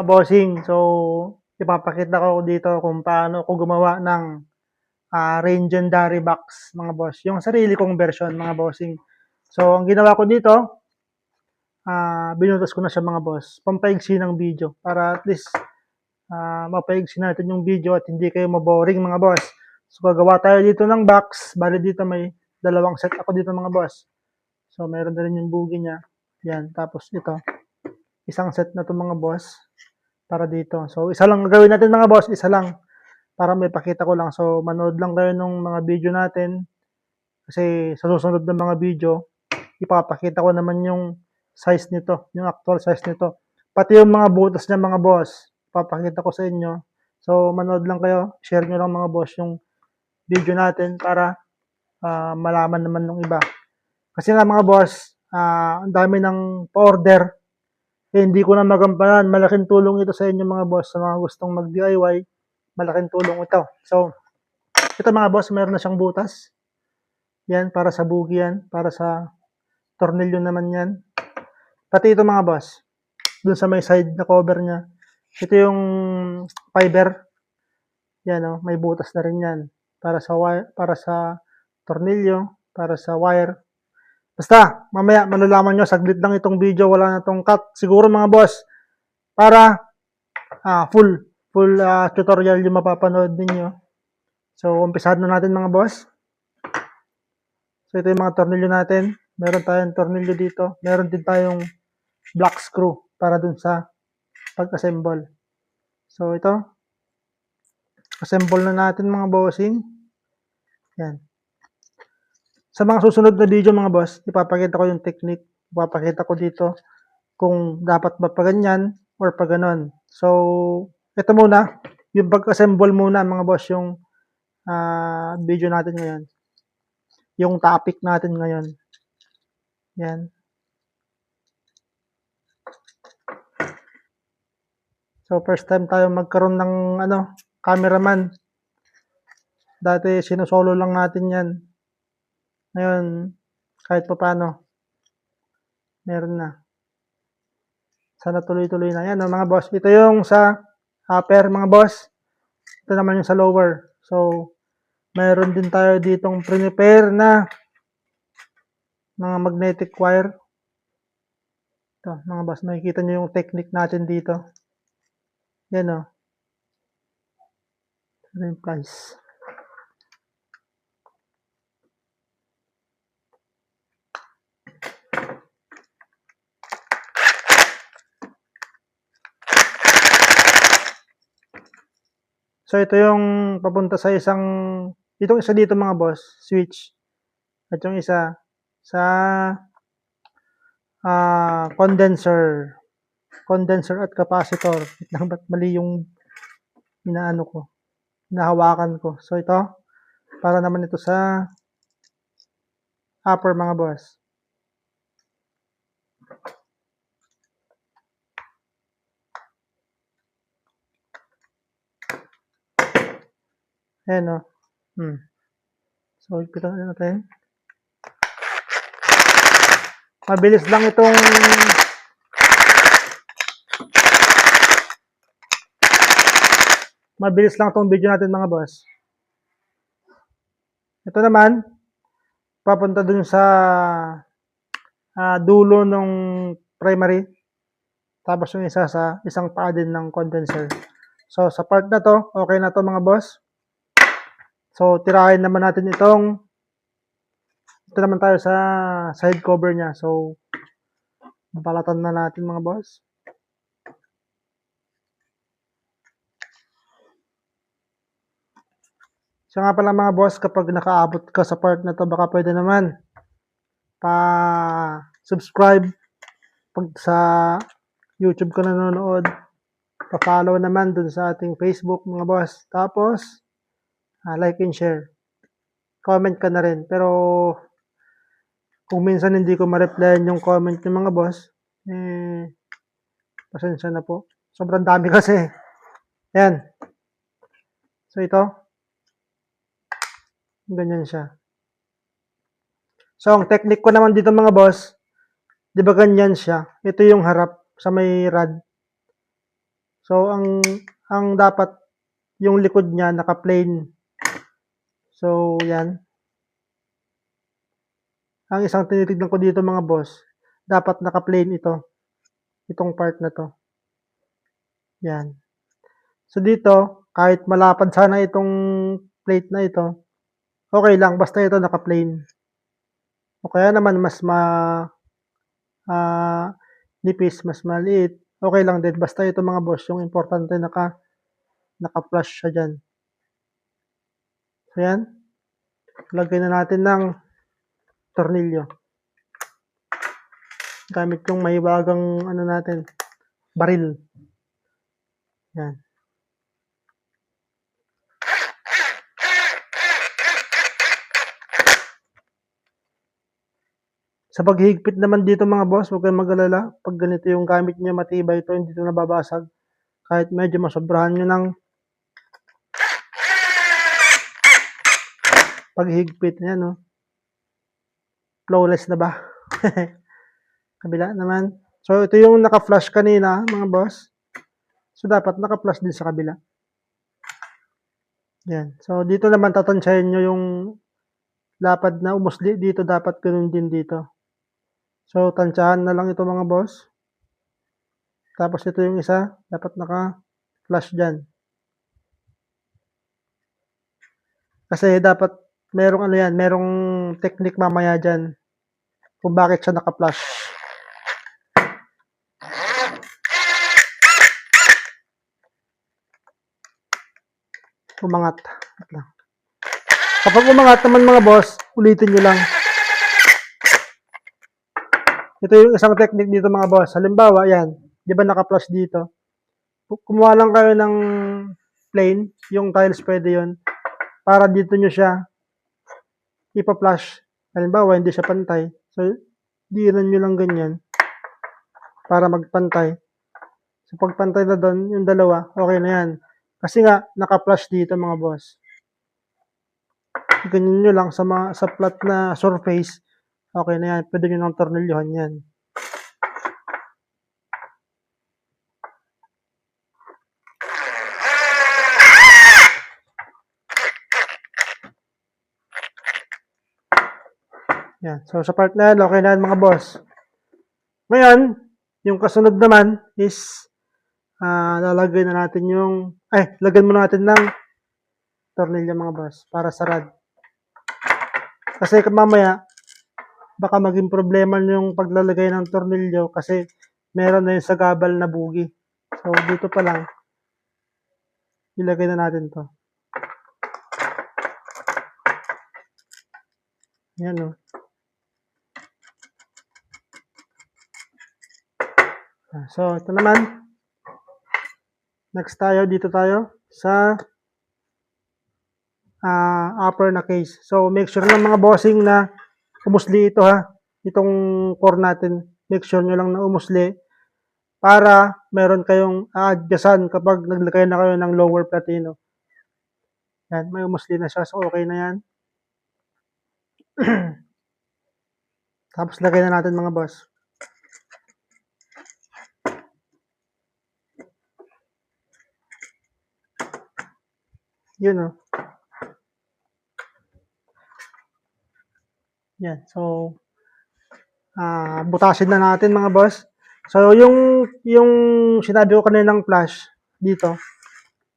Mga bossing, so ipapakita ko dito kung paano ako gumawa ng Legendary Box, mga boss. Yung sarili kong version, mga bossing. So, ang ginawa ko dito, binutas ko na siya, mga boss. Pampaigsi ng video para at least mapaigsi natin yung video at hindi kayo maboring, mga boss. So, gagawa tayo dito ng box. Bali dito may dalawang set ako dito, mga boss. So, meron na rin yung bugi niya. Yan, tapos ito. Isang set na to, mga boss. Para dito. So, isa lang gagawin natin, mga boss. Isa lang. Para may pakita ko lang. So, manood lang kayo ng mga video natin. Kasi sa susunod ng mga video, ipapakita ko naman yung size nito. Yung actual size nito. Pati yung mga butas niya, mga boss. Ipapakita ko sa inyo. So, manood lang kayo. Share nyo lang, mga boss, yung video natin para malaman naman ng iba. Kasi nga, mga boss, ang dami ng pa-order. Hindi ko na magampanan. Malaking tulong ito sa inyo, mga boss, sa mga gustong mag-DIY. Malaking tulong ito. So, ito, mga boss, meron na siyang butas. Yan, para sa bugi yan. Para sa tornilyo naman yan. Pati ito, mga boss. Dun sa may side na cover niya. Ito yung fiber. Yan, oh, may butas na rin yan. Para sa wire, para sa tornilyo, para sa wire. Basta, mamaya malalaman nyo, saglit lang itong video, wala na itong cut. Siguro, mga boss, para full tutorial yung mapapanood ninyo. So, umpisahan na natin, mga boss. So, ito yung mga tornilyo natin. Meron tayong tornilyo dito. Meron din tayong black screw para dun sa pag-assemble. So, ito. Assemble na natin, mga bossing. Yan. Sa mga susunod na video, mga boss, ipapakita ko yung technique. Ipapakita ko dito kung dapat ba pa ganyan or pa ganon. So, ito muna. Yung pag-assemble muna, mga boss, yung video natin ngayon. Yung topic natin ngayon. Yan. So, first time tayo magkaroon ng cameraman. Dati, sinusolo lang natin yan. Ngayon, kahit pa paano, meron na. Sana tuloy-tuloy na. Yan, mga boss. Ito yung sa upper, mga boss. Ito naman yung sa lower. So, mayroon din tayo ditong prepare na mga magnetic wire. Ito, mga boss, makikita nyo yung technique natin dito. Yan, o. Ito yung price. So, ito yung papunta sa itong isa dito, mga boss, switch. At yung isa sa condenser at capacitor. Ba't mali yung hinahawakan ko. So, ito, para naman ito sa upper, mga boss. Ayan, o. So, ipita natin. Mabilis lang itong video natin, mga boss. Ito naman, papunta dun sa dulo ng primary. Tapos yung isa sa isang paa din ng condenser. So, sa part na to, okay na to, mga boss. So, tirahin naman natin ito naman tayo sa side cover niya. So, balatan na natin, mga boss. So nga pala, mga boss, kapag nakaabot ka sa part na to, baka pwede naman pa-subscribe pag sa YouTube ka nanonood. Pa-follow naman dun sa ating Facebook, mga boss. Tapos, like and share. Comment ka na rin. Pero, kung minsan hindi ko ma-replyan yung comment ng mga boss, pasensya na po. Sobrang dami kasi. Ayan. So, ito. Ganyan siya. So, ang technique ko naman dito, mga boss, di ba ganyan siya? Ito yung harap sa may rod. So, ang dapat yung likod niya naka-plane. So, yan. Ang isang tinitignan ko dito mga boss, dapat naka-plane ito. Itong part na to. Yan. So, dito, kahit malapad sana itong plate na ito, okay lang, basta ito naka-plane. O kaya naman mas nipis, mas maliit, okay lang din. Basta ito mga boss, yung importante naka-flush siya dyan. So yan, lagyan na natin ng tornilyo. Gamit yung mahiwagang ano natin, baril. Yan. Sa paghihigpit naman dito mga boss, huwag kayong mag-alala. Pag ganito yung gamit niya, matibay ito, hindi ito nababasag. Kahit medyo masobrahan nyo ng paghihigpit. Yan, no? Flawless na ba? Kabila naman. So, ito yung naka-flash kanina, mga boss. So, dapat naka-flash din sa kabila. Yan. So, dito naman tatansyahin nyo yung lapad na umusli. Dito dapat ganun din dito. So, tansyahan na lang ito mga boss. Tapos ito yung isa, dapat naka-flash dyan. Kasi dapat merong ano yan, merong technique mamaya dyan kung bakit siya naka-flash. Umangat. Kapag umangat naman mga boss, ulitin nyo lang. Ito yung isang technique dito mga boss. Halimbawa, yan. Di ba naka-flush dito? Kumuha lang kayo ng plane. Yung tiles pwede yun. Para dito nyo siya ipa-flush. Halimbawa, hindi siya pantay. So, diinan nyo lang ganyan. Para magpantay. So, pag pantay na doon, yung dalawa, okay na yan. Kasi nga, naka-flush dito mga boss. Ganyan nyo lang sa flat na surface. Okay na yan. Pwede nyo nang tornilyohan yan. Yan. So, sa part na yan, okay na yan mga boss. Ngayon, yung kasunod naman is lalagay na natin lagyan muna natin ng tornilyo mga boss para sa rod. Kasi mamaya, baka maging problema yung paglalagay ng tornilyo kasi meron na yung sagabal na bugi. So, dito pa lang, ilagay na natin to. Yan o. So, ito naman. Next dito tayo sa upper na case. So, make sure lang mga bossing na umusli ito ha. Itong core natin. Make sure nyo lang na umusli para meron kayong adjustan kapag naglagay na kayo ng lower platino. Yan, may umusli na siya. So, okay na yan. Tapos, lagay na natin mga boss. Yun o. Yan. So, butasin na natin mga boss. So, yung sinabi ko kanina ng flash dito,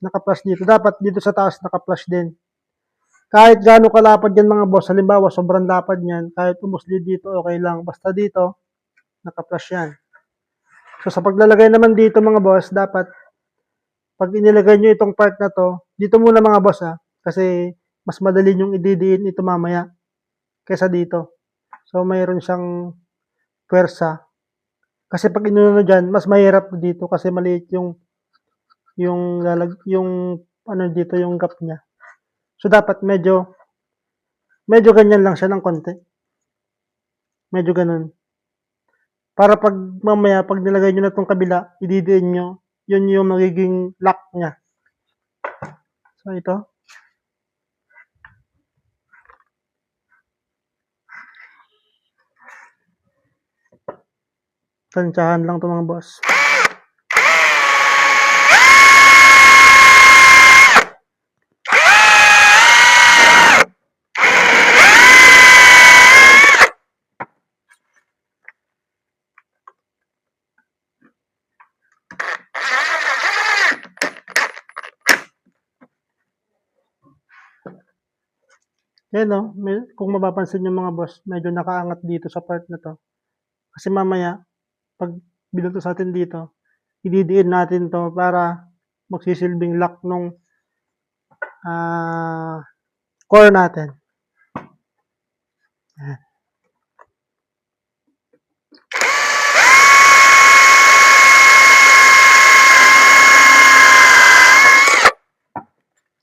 naka-flash dito. Dapat dito sa taas naka-flash din. Kahit gaano kalapad yan mga boss, halimbawa sobrang lapad yan, kahit umusli dito, okay lang. Basta dito, naka-flash yan. So, sa paglalagay naman dito mga boss, dapat pag inilagay nyo itong part na to, dito muna mga boss kasi mas madali yung ididiin ito mamaya kaysa dito. So, mayroon siyang pwersa. Kasi pag inuno dyan, mas mahirap dito kasi maliit yung ano dito yung gap niya. So, dapat medyo ganyan lang siya ng konti. Medyo ganun. Para pag mamaya, pag nilagay nyo na itong kabila, ididiin nyo, yun yung magiging lock niya. So, ito. Tansyahan lang ito mga boss. Ayan o, kung mapapansin yung mga boss, medyo nakaangat dito sa part na to. Kasi mamaya, pag binuto sa atin dito, ididiin natin to para magsisilbing lock nung core natin. Ayan.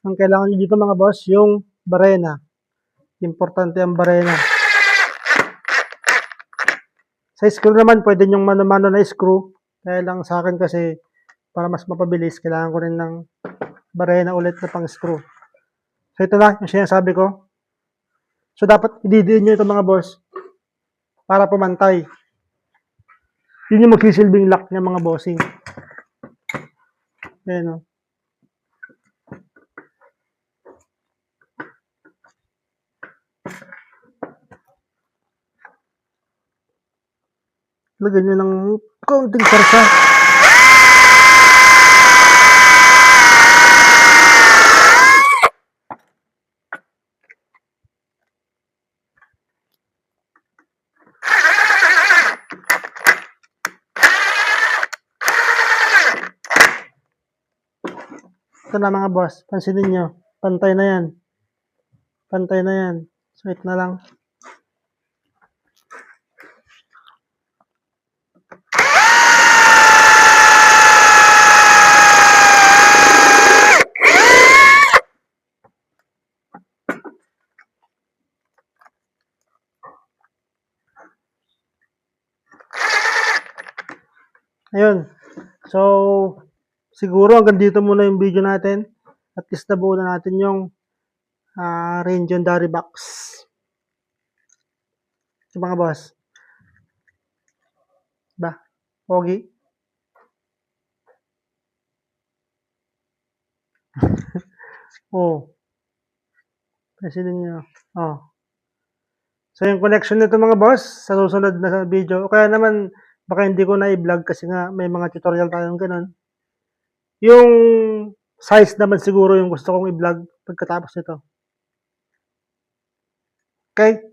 Ang kailangan nyo dito mga boss, yung barena. Importante ang barena. Sa screw naman, pwede nyong mano-mano na screw. Kaya lang sa akin kasi, para mas mapabilis, kailangan ko rin ng barena ulit na pang screw. So ito na, yung sinasabi ko. So dapat ididiin nyo ito mga boss, para pumantay. Yun yung magsisilbing lock niya mga bossing. Ayan o. Lagyan nyo ng konting sarsa. Ito na mga boss, pansinin nyo, pantay na yan. Pantay na yan. So ito na lang. Ayun. So, siguro hanggang dito muna yung video natin. At least nabuo na natin yung Ranger Dari box. So, mga boss. Ba? Pogi? Oh. Pansinin nyo. Oh. So, yung connection nito mga boss, sa susunod na video. O kaya naman, baka hindi ko na i-vlog kasi nga may mga tutorial tayong ganun. Yung size naman siguro yung gusto kong i-vlog pagkatapos nito. Okay?